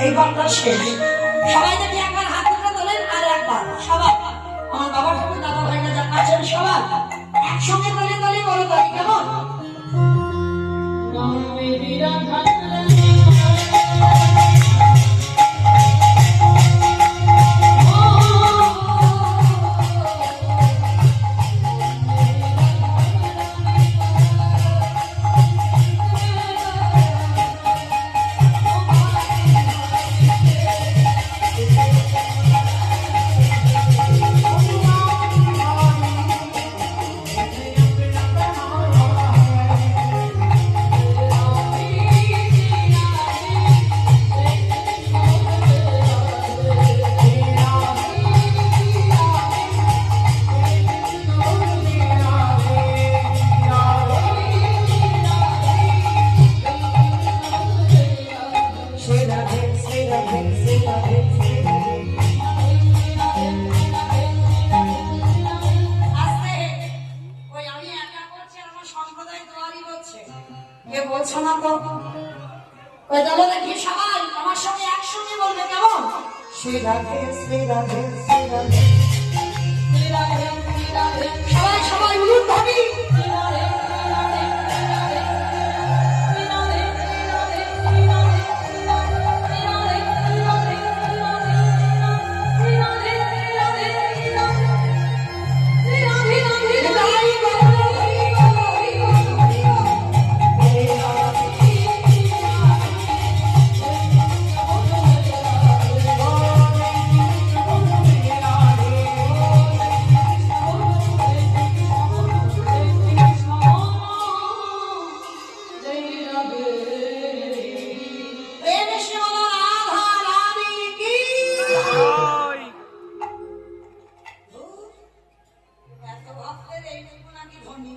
এইবারটা শেষ। সবাই দেখি একবার হাত তুলে তোলেন, আর একবার সবাই আমার বাবা ঠাকুর দাদা ভাইরা যা আছেন সবাই একসঙ্গে তলে তলে বড় তলে কেমন। বলছো না তো ওই দলে দেখি সবাই আমার সঙ্গে একসঙ্গে বলবে কেমন। শ্রী রাধে শ্রী রাধে শ্রী রাধে সবাই সবাই বলুন ভাবি। এত ভাবলে এইটুকু নাকি ধনী।